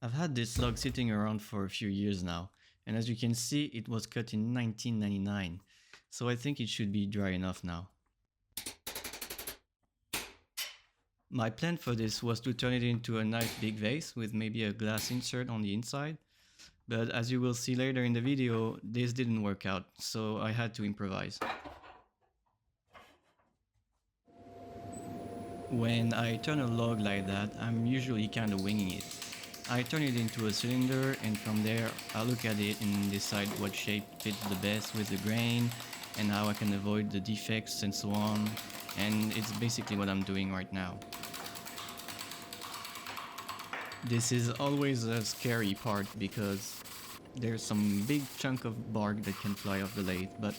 I've had this log sitting around for a few years now, and as you can see, it was cut in 1999, so I think it should be dry enough now. My plan for this was to turn it into a nice big vase with maybe a glass insert on the inside, but as you will see later in the video, this didn't work out, so I had to improvise. When I turn a log like that, I'm usually kind of winging it. I turn it into a cylinder, and from there I look at it and decide what shape fits the best with the grain and how I can avoid the defects and so on, and it's basically what I'm doing right now. This is always a scary part because there's some big chunk of bark that can fly off the lathe, but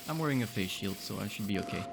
I'm wearing a face shield, so I should be okay.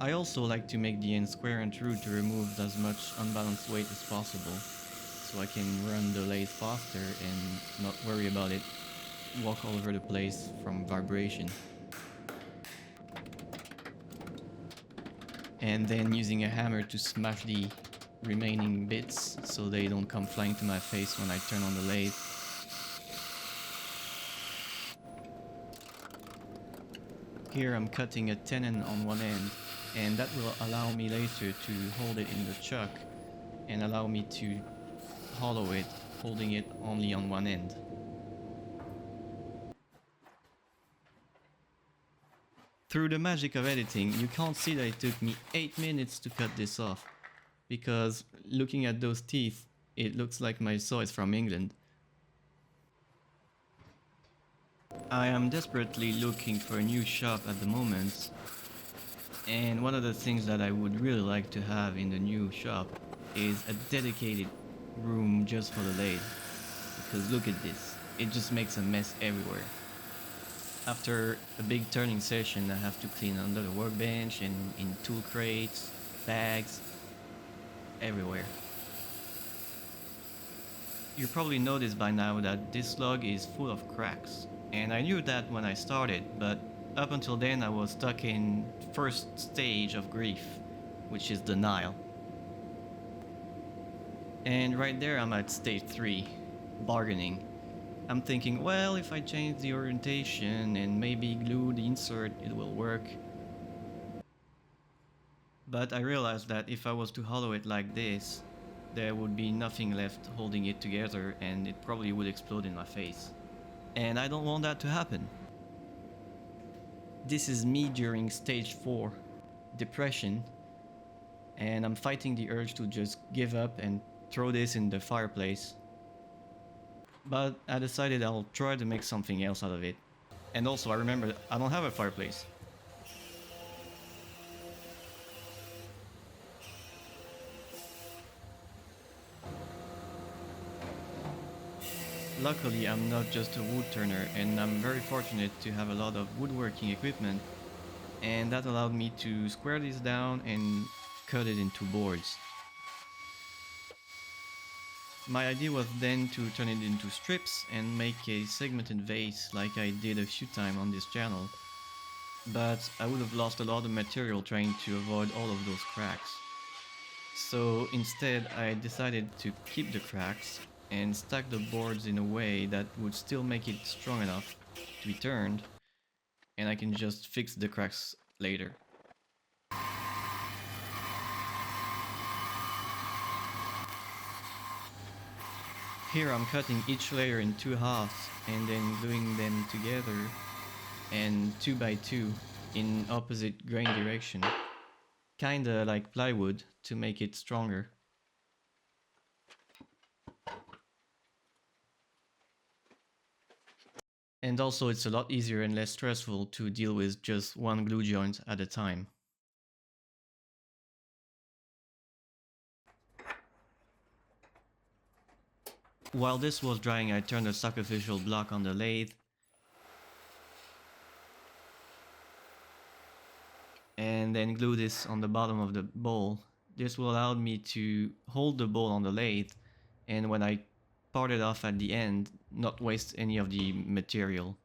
I also like to make the end square and true to remove as much unbalanced weight as possible, so I can run the lathe faster and not worry about it walk all over the place from vibration. And then using a hammer to smash the remaining bits so they don't come flying to my face when I turn on the lathe. Here I'm cutting a tenon on one end, and that will allow me later to hold it in the chuck and allow me to hollow it, holding it only on one end. Through the magic of editing, you can't see that it took me 8 minutes to cut this off, because looking at those teeth, it looks like my saw is from England. I am desperately looking for a new shop at the moment, and one of the things that I would really like to have in the new shop is a dedicated room just for the lathe, because look at this, it just makes a mess everywhere. After a big turning session, I have to clean under the workbench and in tool crates, bags, everywhere. You probably noticed by now that this log is full of cracks, and I knew that when I started, but up until then I was stuck in first stage of grief, which is denial. And right there I'm at stage 3, bargaining. I'm thinking, well, if I change the orientation and maybe glue the insert, it will work. But I realized that if I was to hollow it like this, there would be nothing left holding it together and it probably would explode in my face. And I don't want that to happen. This is me during stage 4, depression, and I'm fighting the urge to just give up and throw this in the fireplace. But I decided I'll try to make something else out of it. And also I remembered I don't have a fireplace. Luckily I'm not just a wood turner, and I'm very fortunate to have a lot of woodworking equipment, and that allowed me to square this down and cut it into boards. My idea was then to turn it into strips and make a segmented vase like I did a few times on this channel, but I would have lost a lot of material trying to avoid all of those cracks. So instead I decided to keep the cracks and stack the boards in a way that would still make it strong enough to be turned, and I can just fix the cracks later. Here I'm cutting each layer in 2 halves and then gluing them together and 2 by 2 in opposite grain direction, kinda like plywood to make it stronger. And also it's a lot easier and less stressful to deal with just one glue joint at a time. While this was drying, I turned a sacrificial block on the lathe and then glue this on the bottom of the bowl. This will allow me to hold the bowl on the lathe, and when I part it off at the end, not waste any of the material.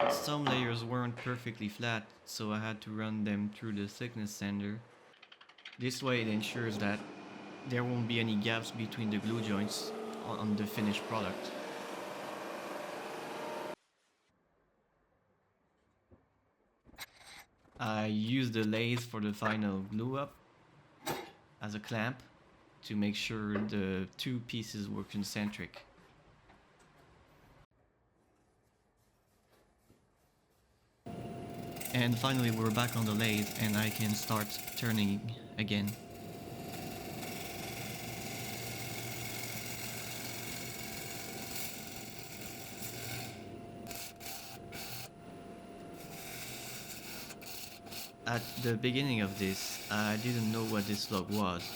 Some layers weren't perfectly flat, so I had to run them through the thickness sander. This way it ensures that there won't be any gaps between the glue joints on the finished product. I used the lathe for the final glue up as a clamp to make sure the two pieces were concentric. And finally we're back on the lathe and I can start turning again. At the beginning of this, I didn't know what this log was,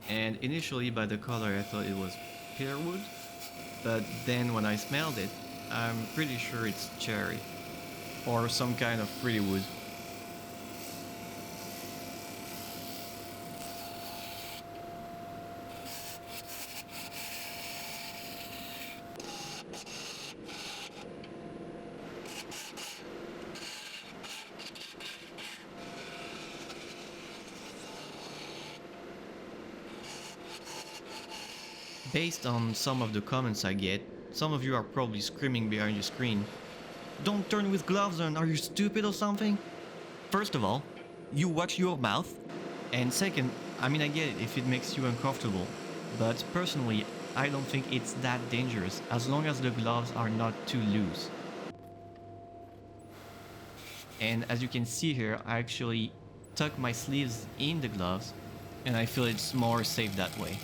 and initially by the color I thought it was pear wood, but then when I smelled it, I'm pretty sure it's cherry, or some kind of pretty wood. Based on some of the comments I get, some of you are probably screaming behind your screen, "Don't turn with gloves on, are you stupid or something?" First of all, you watch your mouth. And second, I mean, I get it if it makes you uncomfortable, but personally, I don't think it's that dangerous as long as the gloves are not too loose. And as you can see here, I actually tuck my sleeves in the gloves and I feel it's more safe that way.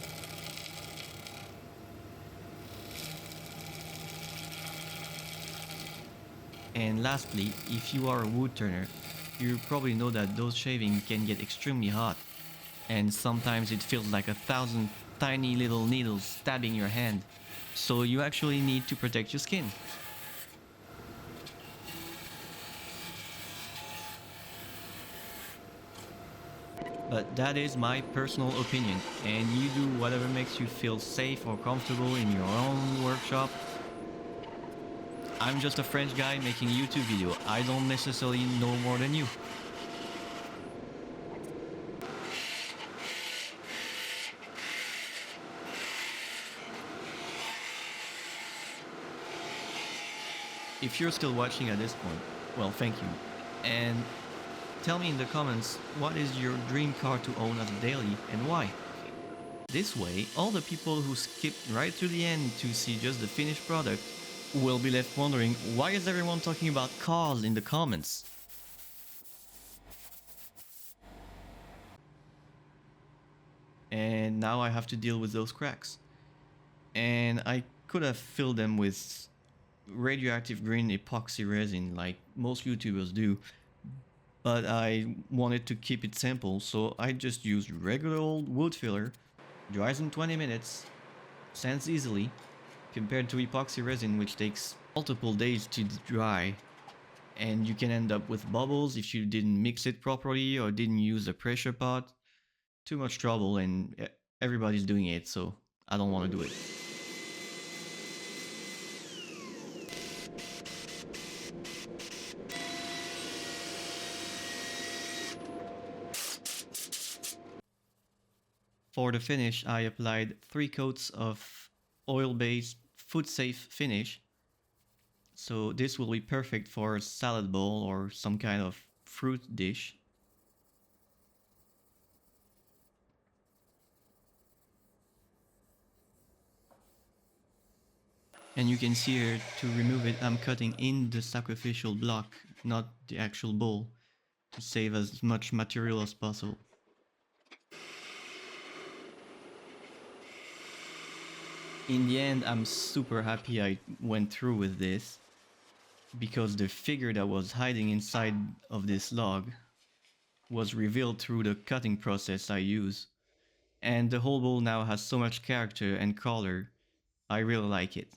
And lastly, if you are a wood turner, you probably know that those shaving can get extremely hot, and sometimes it feels like 1,000 tiny little needles stabbing your hand. So you actually need to protect your skin. But that is my personal opinion, and you do whatever makes you feel safe or comfortable in your own workshop. I'm just a French guy making a YouTube video. I don't necessarily know more than you. If you're still watching at this point, well, thank you. And tell me in the comments, what is your dream car to own as a daily and why? This way, all the people who skipped right to the end to see just the finished product will be left wondering, why is everyone talking about cars in the comments? And now I have to deal with those cracks. And I could have filled them with radioactive green epoxy resin like most YouTubers do, but I wanted to keep it simple, so I just used regular old wood filler, dries in 20 minutes, sands easily, compared to epoxy resin which takes multiple days to dry, and you can end up with bubbles if you didn't mix it properly or didn't use a pressure pot. Too much trouble, and everybody's doing it, so I don't want to do it. For the finish, I applied 3 coats of oil-based food-safe finish. So this will be perfect for a salad bowl or some kind of fruit dish. And you can see here, to remove it, I'm cutting in the sacrificial block, not the actual bowl, to save as much material as possible. In the end, I'm super happy I went through with this, because the figure that was hiding inside of this log was revealed through the cutting process I use. And the whole bowl now has so much character and color. I really like it.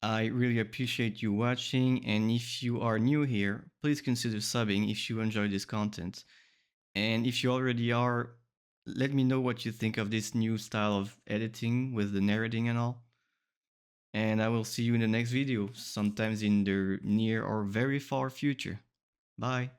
I really appreciate you watching, and if you are new here, please consider subbing if you enjoy this content. And if you already are, let me know what you think of this new style of editing with the narrating and all. And I will see you in the next video, sometimes in the near or very far future. Bye.